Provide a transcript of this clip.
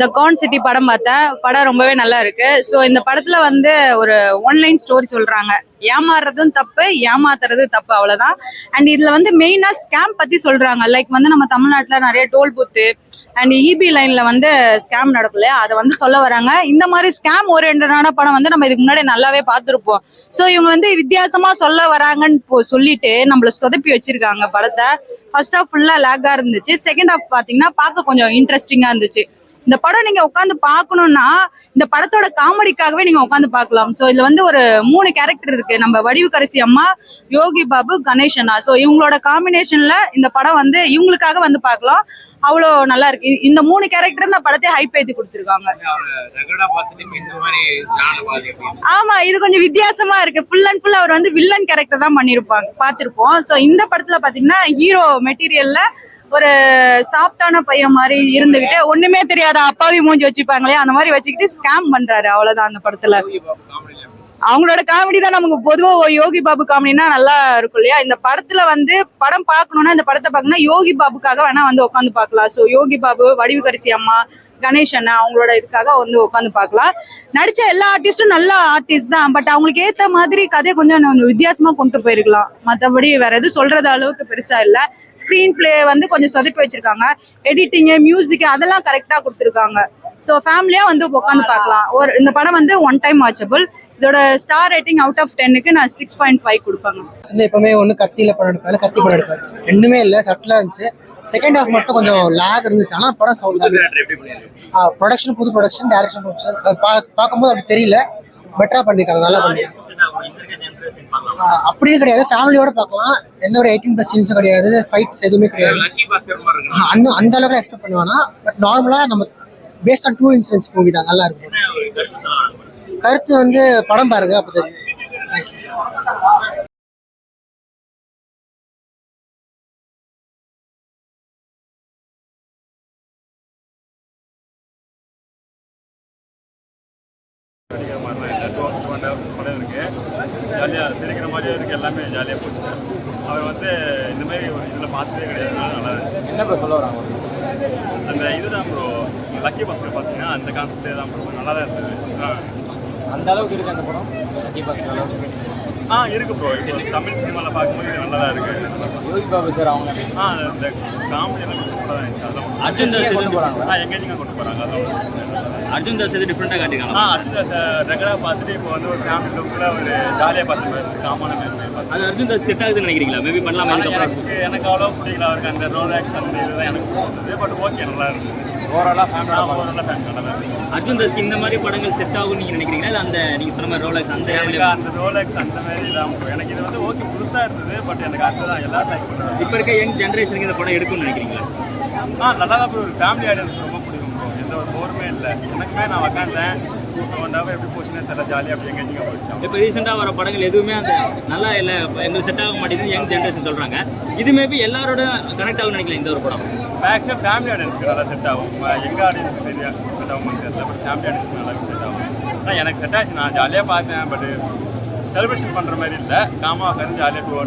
த Khan city படம் பார்த்தேன். படம் ரொம்பவே நல்லா இருக்கு. ஸோ இந்த படத்துல வந்து ஒரு ஒன்லைன் ஸ்டோரி சொல்றாங்க. ஏமாறுறதும் தப்பு, ஏமாத்துறது தப்பு, அவ்வளவுதான். அண்ட் இதுல வந்து மெயினா ஸ்கேம் பத்தி சொல்றாங்க. லைக் வந்து நம்ம தமிழ்நாட்டுல நிறைய டோல் பூத்து அண்ட் இபி லைன்ல வந்து ஸ்கேம் நடக்கல, அதை வந்து சொல்ல வராங்க. இந்த மாதிரி ஸ்கேம் ஓரியன்டான படம் வந்து நம்ம இதுக்கு முன்னாடி நல்லாவே பார்த்துருப்போம். ஸோ இவங்க வந்து வித்தியாசமா சொல்ல வராங்கன்னு சொல்லிட்டு நம்மள சொதப்பி வச்சிருக்காங்க படத்தை. ஃபர்ஸ்ட் ஹாஃப் ஃபுல்லா லேக்கா இருந்துச்சு. செகண்ட் ஹாஃப் பாத்தீங்கன்னா பார்க்க கொஞ்சம் இன்ட்ரெஸ்டிங்கா இருந்துச்சு. இந்த படம் நீங்க உட்காந்து பார்க்கணும்னா இந்த படத்தோட காமெடிக்காகவே நீங்க உட்காந்து பார்க்கலாம். ஸோ இதுல வந்து ஒரு 3 கேரக்டர் இருக்கு. நம்ம வடிவுக்கரசி அம்மா, யோகி பாபு, கணேஷ் அண்ணா. ஸோ இவங்களோட காம்பினேஷன்ல இந்த படம் வந்து இவங்களுக்காக வந்து பார்க்கலாம். அவ்வளோ நல்லா இருக்கு. இந்த 3 கேரக்டர் இந்த படத்தை ஹைப் ஏத்தி கொடுத்துருக்காங்க. ஆமா, இது கொஞ்சம் வித்தியாசமா இருக்கு. ஃபுல் அண்ட் ஃபுல் அவர் வந்து வில்லன் கேரக்டர் தான் பண்ணிருப்பாங்க, பார்த்திருப்போம். ஸோ இந்த படத்துல பாத்தீங்கன்னா ஹீரோ மெட்டீரியல்ல ஒரு சாஃப்டான பையன் மாதிரி இருந்துகிட்டு ஒண்ணுமே தெரியாத அப்பாவி மூஞ்சி வச்சுப்பாங்களே அந்த மாதிரி வச்சுக்கிட்டு ஸ்கேம் பண்றாரு, அவ்வளவுதான். அந்த படத்துல அவங்களோட காமெடி தான் நமக்கு பொதுவா யோகி பாபு காமெடினா நல்லா இருக்கும் இல்லையா. இந்த படத்துல வந்து படம் பார்க்கணும்னா இந்த படத்தை பார்க்கணும்னா யோகி பாபுக்காக வேணா வந்து உட்காந்து பார்க்கலாம். ஸோ யோகி பாபு, வடிவுக்கரசி அம்மா, கணேஷ் அண்ணா அவங்களோட இதுக்காக வந்து உட்காந்து பார்க்கலாம். நடிச்ச எல்லா ஆர்டிஸ்டும் நல்ல ஆர்டிஸ்ட் தான். பட் அவங்களுக்கு ஏத்த மாதிரி கதையை கொஞ்சம் வித்தியாசமா கொண்டு போயிருக்கலாம். மற்றபடி வேற எதுவும் சொல்றது அளவுக்கு பெருசா இல்லை. ஸ்கிரீன் பிளே வந்து கொஞ்சம் சொதப்பி வச்சிருக்காங்க. எடிட்டிங், மியூசிக் அதெல்லாம் கரெக்டா கொடுத்துருக்காங்க. ஸோ ஃபேமிலியா வந்து உட்காந்து பார்க்கலாம். இந்த படம் வந்து ஒன் டைம் வாட்சபிள். இதோட ஸ்டார் ரேட்டிங் அவுட் ஆஃப் 10க்கு நான் 6.5 கொடுப்பாங்க. எப்பவுமே ஒன்று கத்தியில படம் எடுப்பாரு, கத்தி படம் எடுப்பாரு. ரெண்டுமே இல்லை, சட்டிலா இருந்துச்சு. செகண்ட் ஹாஃப் மட்டும் கொஞ்சம் லேக் இருந்துச்சு. ஆனால் படம் ப்ரொடக்ஷன், புது ப்ரொடக்ஷன், டைரக்ஷன் பார்க்கும்போது அப்படி தெரியல. பெட்டரா பண்ணிருக்காங்க, நல்லா பண்ணிருக்காங்க. அப்படியும் கிடையாது, ஃபேமிலியோட பார்க்கலாம். எந்த ஒரு 18+ சீன்ஸும் கிடையாது, ஃபைட்ஸ் எதுவுமே கிடையாது. அந்த அளவுக்கு எக்ஸ்பெக்ட் பண்ணுவானா. பட் நார்மலா நம்ம பேஸ்ட் ஆன் 2 இன்சிடென்ட்ஸ் மூவி தான், நல்லா இருக்கும். கருத்து வந்து படம் பாருங்க, அப்போ தெரியும். தேங்க்யூ. நடிக்கிற மாதிரிலாம் இல்லை. 2.5 படம் இருக்குது. ஜாலியாக சிரிக்கிற மாதிரியே இருக்குது. எல்லாமே ஜாலியாக போச்சு. அவர் வந்து இந்தமாரி ஒரு இதில் பார்த்ததே கிடையாது. நல்லா இருந்துச்சு. என்ன ப்ரோ சொல்ல வராங்க? அந்த இதுதான் ப்ரோ, லக்கி பாஸ்கர் பார்த்தீங்கன்னா அந்த கான்செப்டே தான் ப்ரோ, நல்லா தான் இருந்தது. அந்த அளவுக்கு இருக்குது அந்த படம், லக்கி பாஸ்கர் அளவுக்கு இருக்கு ப்ரோ. இப்போ தமிழ் சினிமாவில் பார்க்கும்போது இது நல்லா தான் இருக்குது. யோகி பாபு சார் அவங்க இந்த காமெடி எல்லாம் சூப்பராக தான் இருந்துச்சு. அதெல்லாம் அர்ஜுன் தாஸ் கொண்டு போகிறாங்க. எங்கேஜிங்காக கொண்டு போகிறாங்க. அதெல்லாம் அர்ஜுன் தாஸ் எது டிஃப்ரெண்டாக காட்டிக்கலாம். அர்ஜுன் தாஸ் ரெகுலராக பார்த்துட்டு இப்போ வந்து ஒரு ஃபேமிலி லுக்கில் ஒரு ஜாலியாக பார்த்து போயிருது. காமான மேலே பார்த்து அது அர்ஜுன் தாஸ் செட் ஆகுதுன்னு நினைக்கிறீங்களா? மேபி பண்ணலாம். எனக்கு அவ்வளோ பிடிக்கல அவருக்கு அந்த ரோல் ஆக்ஷன் இதுதான் எனக்கு பிடிச்சது. பட் ஓகே, நல்லா இருந்தது. ஓவராலாக ஃபேமிலி நல்லா இருந்தது. அர்ஜுன் தாஸ்க்கு இந்த மாதிரி படங்கள் செட் ஆகும் நீங்கள் நினைக்கிறீங்களா? இல்லை அந்த நீங்கள் சொன்ன மாதிரி ரோலக்ஸ் அந்த ரோலக்ஸ் அந்த மாதிரி தான் எனக்கு இது வந்து ஓகே, புதுசாக இருந்தது. பட் எனக்கு அதுதான் எல்லாரும் லைக் பண்ணுறாங்க. இப்போ இருக்க யங் ஜென்ரேஷனுக்கு இந்த படம் எடுக்கும்னு நினைக்கிறீங்களா? நல்லா தான் ஒரு ஃபேமிலி ஆடியன்ஸ் ரொம்ப பிடிக்கும் ப்ரோ. எந்த ஒரு போருமே இல்லை. எனக்குமே நான் உட்காந்தேன், 2.5 hour எப்படி போச்சுன்னு தெரியல. ஜாலியாக அப்படி எங்கேஜிங்காக போச்சு. இப்போ ரீசெண்டாக வர படங்கள் எதுவுமே அந்த நல்லா இல்லை, எங்களுக்கு செட் ஆக மாட்டேங்குது யங் ஜென்ரேஷன் சொல்கிறாங்க. இது மேபி எல்லாரோட கனெக்ட் ஆகும்னு நினைக்கலாம். இந்த ஒரு படம் மேக்ஸிமம் ஃபேமிலி ஆடியன்ஸ்க்கு நல்லா செட் ஆகும். எங்கள் ஆடியன்ஸ்க்கு தெரியாது செட் ஆகும்னு தெரியல. பட் ஃபேமிலி ஆடியன்ஸ்க்கு நல்லா செட் ஆகும். ஆனால் எனக்கு செட் ஆச்சு. நான் ஜாலியாக பார்த்தேன். பட் செலிப்ரேஷன் பண்ணுற மாதிரி இல்லை. காமாக உட்காந்து ஜாலியாக 200